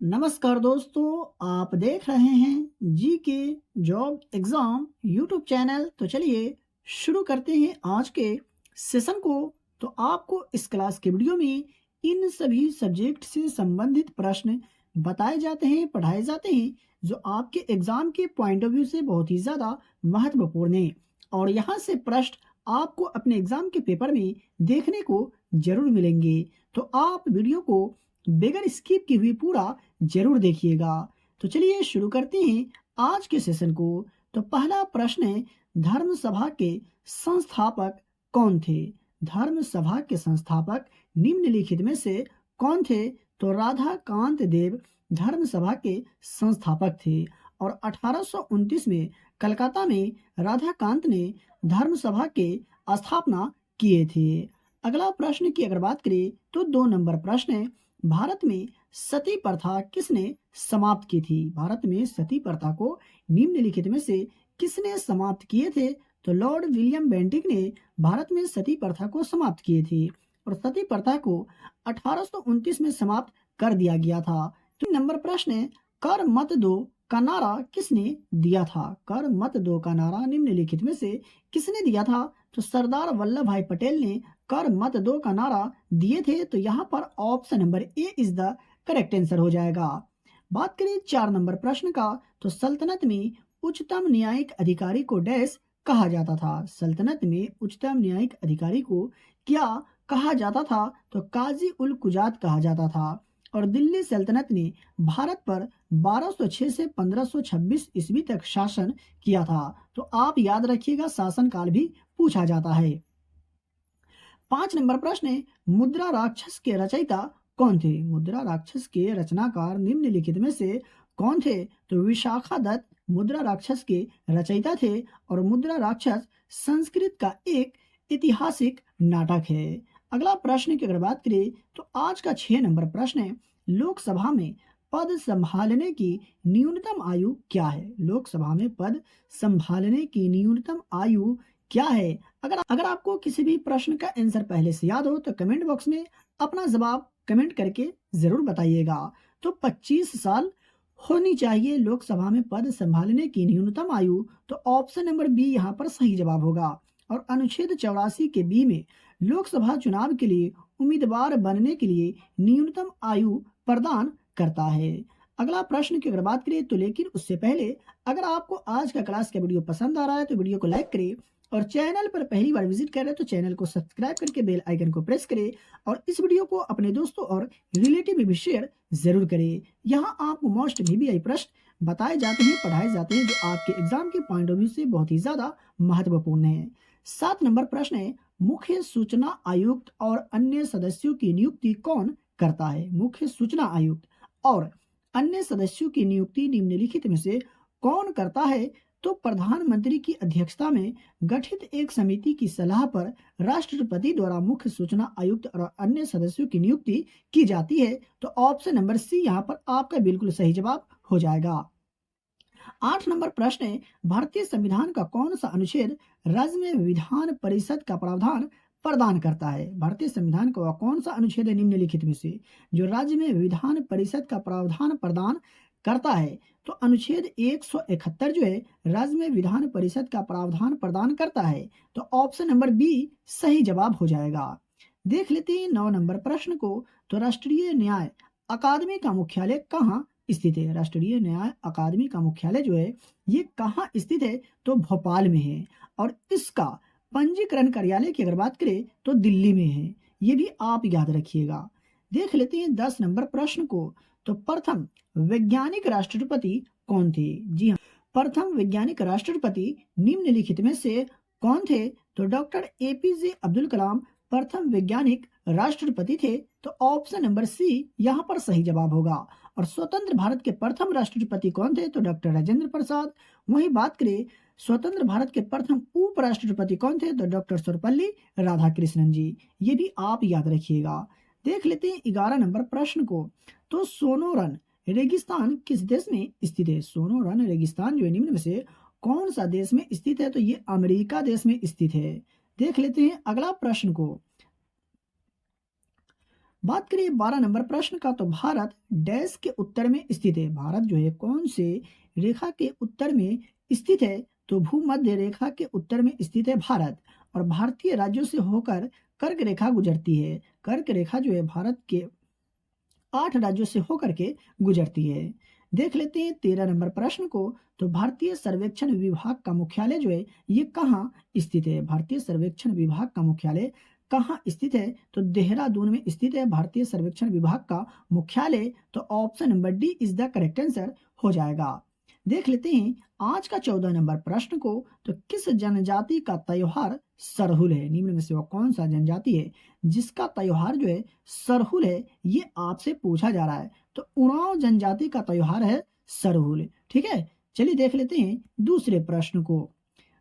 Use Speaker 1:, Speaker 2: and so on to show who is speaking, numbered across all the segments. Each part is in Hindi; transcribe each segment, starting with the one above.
Speaker 1: नमस्कार दोस्तों, आप देख रहे हैं जी के जॉब एग्जाम यूट्यूब चैनल। तो चलिए शुरू करते हैं आज के सेशन को। तो आपको इस क्लास के वीडियो में इन सभी सब्जेक्ट से संबंधित प्रश्न बताए जाते हैं, पढ़ाए जाते हैं, जो आपके एग्जाम के पॉइंट ऑफ व्यू से बहुत ही ज़्यादा महत्वपूर्ण है। और यहाँ से प्रश्न आपको अपने एग्जाम के पेपर में देखने को जरूर मिलेंगे। तो आप वीडियो को बगैर स्किप किए हुए पूरा जरूर देखिएगा। तो चलिए शुरू करते हैं आज के सेशन को। तो पहला प्रश्न है, धर्म सभा के संस्थापक कौन थे? धर्म सभा के संस्थापक निम्नलिखित में से कौन थे? तो राधा कांत देव धर्म सभा के संस्थापक थे और 1829 में कलकत्ता में राधा कांत ने धर्म सभा के स्थापना किए थे। अगला प्रश्न की अगर बात करें तो 2 नंबर प्रश्न है, भारत में सती प्रथा किसने समाप्त की थी? भारत में सती प्रथा को निम्नलिखित में से किसने समाप्त किए थे? तो लॉर्ड विलियम बेंटिक ने भारत में सती प्रथा को समाप्त किए थे और सती प्रथा को 1829 में समाप्त कर दिया गया था। 3 नंबर प्रश्न है, कर मत दो का नारा किसने दिया था? कर मत दो का नारा निम्नलिखित में से किसने दिया था? तो सरदार वल्लभ भाई पटेल ने कर मत दो का नारा दिए थे। तो यहाँ पर option number A is the correct answer हो जाएगा। बात करें 4 नंबर प्रश्न का, तो सल्तनत में उच्चतम न्यायिक अधिकारी को डैश कहा जाता था? सल्तनत में उच्चतम न्यायिक अधिकारी को क्या कहा जाता था? तो काजी उल कुजात कहा जाता था। और दिल्ली सल्तनत ने भारत पर 1206 से 1526 ईस्वी तक शासन किया था। तो आप याद रखिएगा, शासनकाल भी पूछा जाता है। 5 नंबर प्रश्न है, मुद्रा राक्षस के रचयिता कौन थे? मुद्रा राक्षस के रचनाकार निम्नलिखित में से कौन थे? तो विशाखा दत्त मुद्रा राक्षस के रचयिता थे और मुद्रा राक्षस संस्कृत का एक ऐतिहासिक नाटक है। अगला प्रश्न की अगर बात करें तो आज का 6 नंबर प्रश्न है, लोकसभा में पद संभालने की न्यूनतम आयु क्या है? लोकसभा में पद संभालने की न्यूनतम आयु क्या है? अगर आपको किसी भी प्रश्न का आंसर पहले से याद हो तो कमेंट बॉक्स में अपना जवाब कमेंट करके जरूर बताइएगा। तो 25 साल होनी चाहिए लोकसभा में पद संभालने की न्यूनतम आयु। तो ऑप्शन नंबर बी यहाँ पर सही जवाब होगा। और अनुच्छेद 84 के बी में लोकसभा चुनाव के लिए उम्मीदवार बनने के लिए न्यूनतम आयु प्रदान करता है। अगला प्रश्न की अगर बात करें तो लेकिन उससे पहले अगर आपको आज का क्लास का वीडियो पसंद आ रहा है तो वीडियो को लाइक करें और चैनल पर पहली बार विजिट कर रहे हैं तो चैनल को सब्सक्राइब करके बेल आइकन को प्रेस करें और इस वीडियो को अपने दोस्तों और रिलेटिव में भी शेयर जरूर करें। यहाँ आपको मोस्ट वीवीआई प्रश्न बताए जाते हैं, पढ़ाए जाते हैं, जो आपके एग्जाम के पॉइंट ऑफ व्यू से बहुत ही ज्यादा महत्वपूर्ण है। 7 नंबर प्रश्न है, मुख्य सूचना आयुक्त और अन्य सदस्यों की नियुक्ति कौन करता है? मुख्य सूचना आयुक्त और अन्य सदस्यों की नियुक्ति निम्नलिखित में से कौन करता है? तो प्रधानमंत्री की अध्यक्षता में गठित एक समिति की सलाह पर राष्ट्रपति द्वारा मुख्य सूचना आयुक्त और अन्य सदस्यों की नियुक्ति की जाती है। तो ऑप्शन नंबर सी यहाँ पर आपका बिल्कुल सही जवाब हो जाएगा। 8 नंबर प्रश्न है, भारतीय संविधान का कौन सा अनुच्छेद राज्य में विधान परिषद का प्रावधान प्रदान करता है? भारतीय संविधान का कौन सा अनुच्छेद है निम्नलिखित में से जो राज्य में विधान परिषद का प्रावधान प्रदान करता है? तो अनुच्छेद 171 जो है राज्य में विधान परिषद का प्रावधान प्रदान करता है। तो ऑप्शन नंबर बी सही जवाब हो जाएगा। देख लेते हैं 9 नंबर प्रश्न को। तो राष्ट्रीय न्याय अकादमी का मुख्यालय कहाँ स्थित है? राष्ट्रीय न्याय अकादमी का मुख्यालय जो है ये कहाँ स्थित है? तो भोपाल में है और इसका पंजीकरण कार्यालय की अगर बात करें तो दिल्ली में है। ये भी आप याद रखिएगा। देख लेते हैं 10 नंबर प्रश्न को। तो प्रथम वैज्ञानिक राष्ट्रपति कौन थे? जी हाँ, प्रथम वैज्ञानिक राष्ट्रपति निम्नलिखित में से कौन थे? तो डॉक्टर एपीजे अब्दुल कलाम प्रथम वैज्ञानिक राष्ट्रपति थे। तो ऑप्शन नंबर सी यहाँ पर सही जवाब होगा। और स्वतंत्र भारत के प्रथम राष्ट्रपति कौन थे? तो डॉक्टर राजेंद्र प्रसाद। वही बात करें स्वतंत्र भारत के प्रथम उपराष्ट्रपति कौन थे? तो डॉक्टर सर्वपल्ली राधाकृष्णन जी। ये भी आप याद रखिएगा। देख लेते हैं 11 नंबर प्रश्न को। तो सोनोरन रेगिस्तान किस देश में स्थित है? सोनोरन रेगिस्तान जो है निम्न में से कौन सा देश में स्थित है? तो ये अमेरिका देश में स्थित है। देख लेते हैं अगला प्रश्न को। बात करिए 12 नंबर प्रश्न का, तो भारत डैश के उत्तर में स्थित है। भारत जो है कौन से रेखा के उत्तर में स्थित है? तो भूमध्य रेखा के उत्तर में स्थित है भारत। और भारतीय राज्यों से होकर कर्क रेखा गुजरती है। कर्क रेखा जो है भारत के 8 राज्यों से होकर के गुजरती है। देख लेते हैं 13 नंबर प्रश्न को, तो भारतीय सर्वेक्षण विभाग का मुख्यालय जो है ये कहाँ स्थित है? भारतीय सर्वेक्षण विभाग का मुख्यालय कहाँ स्थित है? तो देहरादून में स्थित है भारतीय सर्वेक्षण विभाग का मुख्यालय। तो option number D is the correct answer हो जाएगा। देख लेते हैं आज का 14 नंबर प्रश्न को, तो किस जनजाति का त्योहार सरहुल है? निम्न में से वो कौन सा जनजाति है जिसका त्योहार जो है सरहुल है? ये आपसे पूछा जा रहा है। तो उरांव जनजाति का त्योहार है सरहुल। ठीक है, चलिए देख लेते हैं दूसरे प्रश्न को।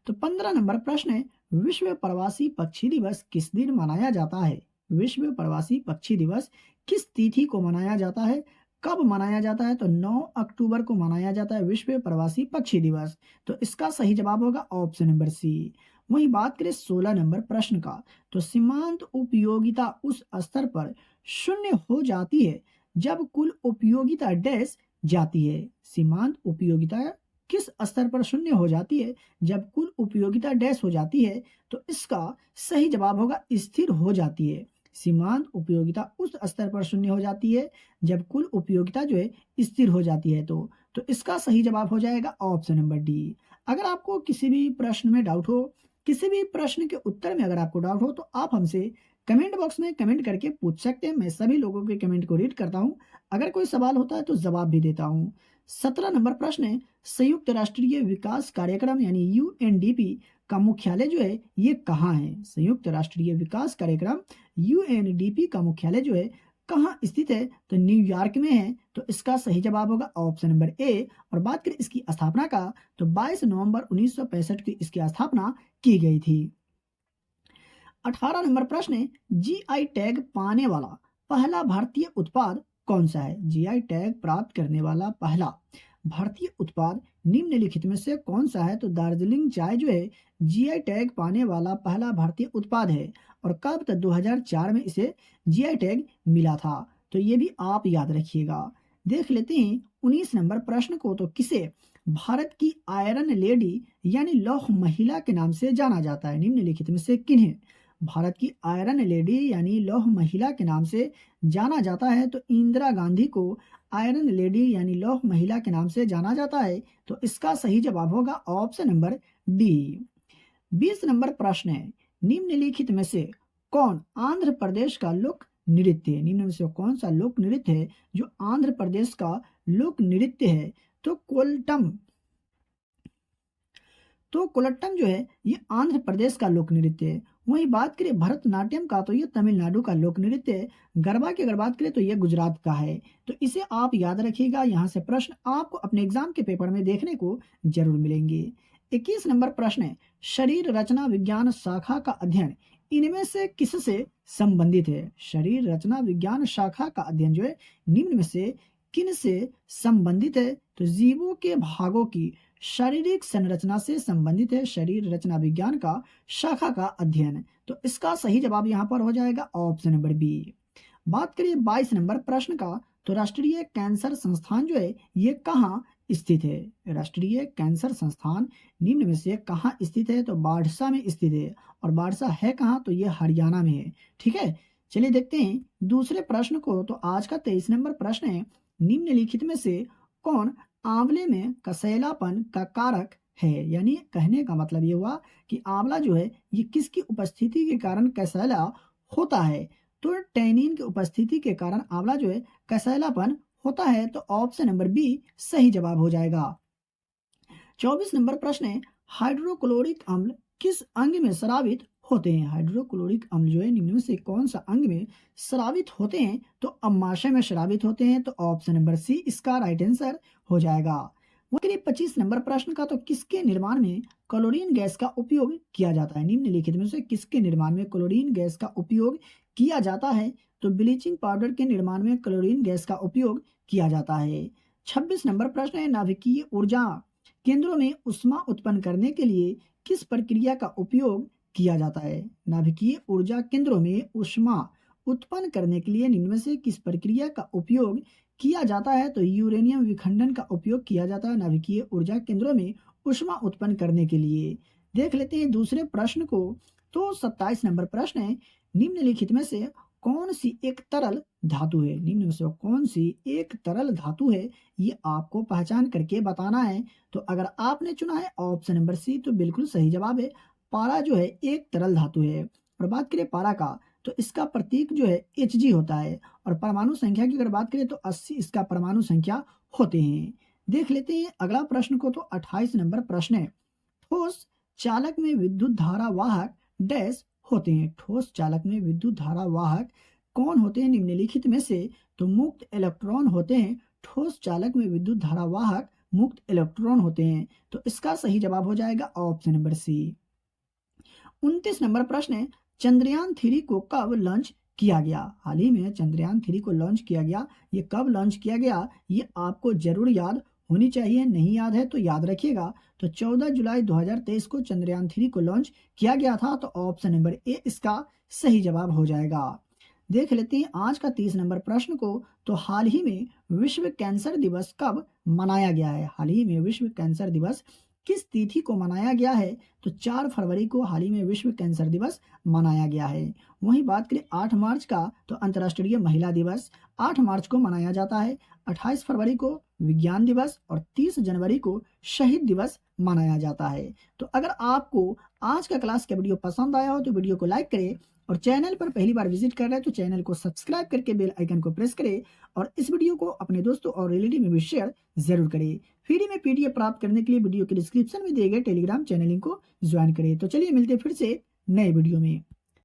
Speaker 1: तो 15 नंबर प्रश्न है, विश्व प्रवासी पक्षी दिवस किस दिन मनाया जाता है? विश्व प्रवासी पक्षी दिवस किस तिथि को मनाया जाता है? कब मनाया जाता है? तो 9 अक्टूबर को मनाया जाता है विश्व प्रवासी पक्षी दिवस। तो इसका सही जवाब होगा ऑप्शन नंबर सी। वहीं बात करें 16 नंबर प्रश्न का, तो सीमांत उपयोगिता उस स्तर पर शून्य हो जाती है जब कुल उपयोगिता डैश जाती है। सीमांत उपयोगिता किस स्तर पर शून्य हो जाती है? जब कुल उपयोगिता डैश हो जाती है। तो इसका सही जवाब होगा स्थिर हो जाती है। सीमांत उपयोगिता उस स्तर पर शून्य हो जाती है जब कुल उपयोगिता जो है स्थिर हो जाती है। तो इसका सही जवाब हो जाएगा ऑप्शन नंबर डी। अगर आपको किसी भी प्रश्न में डाउट हो, किसी भी प्रश्न के उत्तर में अगर आपको डाउट हो, तो आप हमसे कमेंट बॉक्स में कमेंट करके पूछ सकते हैं। मैं सभी लोगों के कमेंट को रीड करता हूं। अगर कोई सवाल होता है तो जवाब भी देता हूं। 17 नंबर प्रश्न है, संयुक्त राष्ट्रीय विकास कार्यक्रम यानी यूएनडीपी का मुख्यालय जो है ये कहाँ है? संयुक्त राष्ट्रीय विकास कार्यक्रम यूएनडीपी का मुख्यालय जो है कहाँ स्थित है? तो न्यूयॉर्क में है। तो इसका सही जवाब होगा ऑप्शन नंबर ए। और बात करें इसकी स्थापना का, तो 22 नवंबर 1965 की इसकी स्थापना की गई थी। 18 नंबर प्रश्न है, जीआई टैग पाने वाला पहला भारतीय उत्पाद कौन सा है? जीआई टैग प्राप्त करने वाला पहला भारतीय उत्पाद निम्नलिखित में से कौन सा है? तो दार्जिलिंग चाय जो है जीआई टैग पाने वाला पहला भारतीय उत्पाद है। और कब? तो 2004 में इसे जीआई टैग मिला था। तो ये भी आप याद रखिएगा। देख लेते हैं 19 नंबर प्रश्न को, तो किसे भारत की आयरन लेडी यानी लौह महिला के नाम से जाना जाता है? निम्नलिखित में से किन्हें भारत की आयरन लेडी यानी लौह महिला के नाम से जाना जाता है? तो इंदिरा गांधी को आयरन लेडी यानी लौह महिला के नाम से जाना जाता है। तो इसका सही जवाब होगा ऑप्शन नंबर डी। 20 नंबर प्रश्न है, निम्नलिखित में से कौन आंध्र प्रदेश का लोक नृत्य है? निम्न में से कौन सा लोक नृत्य है जो आंध्र प्रदेश का लोक नृत्य है? तो कोल्टम। तो कोलट्टम जो है ये आंध्र प्रदेश का लोक नृत्य है। वहीं बात करें भरतनाट्यम का, तो ये तमिलनाडु का लोक नृत्य है। गरबा की अगर बात करें तो ये गुजरात का है। तो इसे आप याद रखिएगा। यहाँ से प्रश्न आपको अपने एग्जाम के पेपर में देखने को जरूर मिलेंगे। 21 नंबर प्रश्न है, शरीर रचना विज्ञान शाखा का अध्ययन इनमें से किससे संबंधित है? शरीर रचना विज्ञान शाखा का अध्ययन जो है निम्न में से किन से संबंधित है? तो जीवों के भागों की शारीरिक संरचना से संबंधित है शरीर रचना विज्ञान का शाखा का अध्ययन। तो इसका सही जवाब यहाँ पर हो जाएगा ऑप्शन नंबर बी। बात करिए 22 नंबर प्रश्न का, तो राष्ट्रीय कैंसर संस्थान जो है ये कहाँ स्थित है? राष्ट्रीय कैंसर संस्थान निम्न में से कहाँ स्थित है? तो बाढ़सा में स्थित है। और बाढ़सा है कहाँ? तो ये हरियाणा में है। ठीक है, चलिए देखते हैं दूसरे प्रश्न को। तो आज का 23 नंबर प्रश्न है, निम्नलिखित में से कौन आंवले में कसैलापन का कारक है? यानी कहने का मतलब ये हुआ कि आंवला जो है ये किसकी उपस्थिति के कारण कसैला होता है? तो टैनिन की उपस्थिति के कारण आंवला जो है कसैलापन होता है। तो ऑप्शन नंबर बी सही जवाब हो जाएगा। 24 नंबर प्रश्न है, हाइड्रोक्लोरिक अम्ल किस अंग में स्रावित होते हैं? हाइड्रोक्लोरिक अम्ल जो है निम्न में से कौन सा अंग में स्रावित होते हैं? तो अमाशय में स्रावित होते हैं। तो ऑप्शन नंबर सी इसका राइट आंसर हो जाएगा। वहीं 25 नंबर प्रश्न का, तो किसके निर्माण में क्लोरीन गैस का उपयोग किया जाता है? निम्नलिखित में से किसके निर्माण में क्लोरीन गैस का उपयोग किया जाता है? तो ब्लीचिंग पाउडर के निर्माण में क्लोरीन गैस का उपयोग किया जाता है। 26 नंबर प्रश्न है, नाभिकीय ऊर्जा केंद्रों में ऊष्मा उत्पन्न करने के लिए किस प्रक्रिया का उपयोग किया जाता है? नाभिकीय ऊर्जा केंद्रों में ऊष्मा उत्पन्न करने के लिए निम्न में से किस प्रक्रिया का उपयोग किया जाता है? तो यूरेनियम विखंडन का उपयोग किया जाता है नाभिकीय ऊर्जा केंद्रों में ऊष्मा उत्पन्न करने के लिए। देख लेते हैं दूसरे प्रश्न को। तो 27 नंबर प्रश्न है, निम्नलिखित में से कौन सी एक तरल धातु है? निम्न में से कौन सी एक तरल धातु है, ये आपको पहचान करके बताना है। तो अगर आपने चुना है ऑप्शन नंबर सी तो बिल्कुल सही जवाब है। पारा जो है एक तरल धातु है। और बात करें पारा का, तो इसका प्रतीक जो है Hg होता है और परमाणु संख्या की अगर बात करें तो 80 इसका परमाणु संख्या होते हैं। देख लेते हैं अगला प्रश्न को। तो 28 नंबर प्रश्न है, ठोस चालक में विद्युत धारा वाहक डैश होते हैं। ठोस चालक में विद्युत धारा वाहक कौन होते हैं निम्नलिखित में से? तो मुक्त इलेक्ट्रॉन होते हैं। ठोस चालक में विद्युत धारा वाहक मुक्त इलेक्ट्रॉन होते हैं। तो इसका सही जवाब हो जाएगा ऑप्शन नंबर सी। 29 नंबर प्रश्न है, चंद्रयान 3 को कब लॉन्च किया गया? हाल ही में चंद्रयान 3 को लॉन्च किया गया। ये कब लॉन्च किया गया ये आपको जरूर याद होनी चाहिए। नहीं याद है तो याद रखिएगा। तो 14 जुलाई 2023 को चंद्रयान 3 को लॉन्च किया गया था। तो ऑप्शन नंबर ए इसका सही जवाब हो जाएगा। देख लेते हैं आज का 30 नंबर प्रश्न को। तो हाल ही में विश्व कैंसर दिवस कब मनाया गया है? हाल ही में विश्व कैंसर दिवस किस तिथि को मनाया गया है? तो 4 फरवरी को हाल ही में विश्व कैंसर दिवस मनाया गया है। वहीं बात करें 8 मार्च का, तो अंतर्राष्ट्रीय महिला दिवस 8 मार्च को मनाया जाता है। 28 फरवरी को विज्ञान दिवस और 30 जनवरी को शहीद दिवस मनाया जाता है। तो अगर आपको आज का क्लास का वीडियो पसंद आया हो तो वीडियो को लाइक करें और चैनल पर पहली बार विजिट कर रहे हैं तो चैनल को सब्सक्राइब करके बेल आइकन को प्रेस करें और इस वीडियो को अपने दोस्तों और रिलेटिव में भी शेयर जरूर करें। फ्री में पीडीएफ प्राप्त करने के लिए वीडियो के डिस्क्रिप्शन में दिए गए टेलीग्राम चैनल लिंक को ज्वाइन करें। तो चलिए मिलते हैं फिर से नए वीडियो में।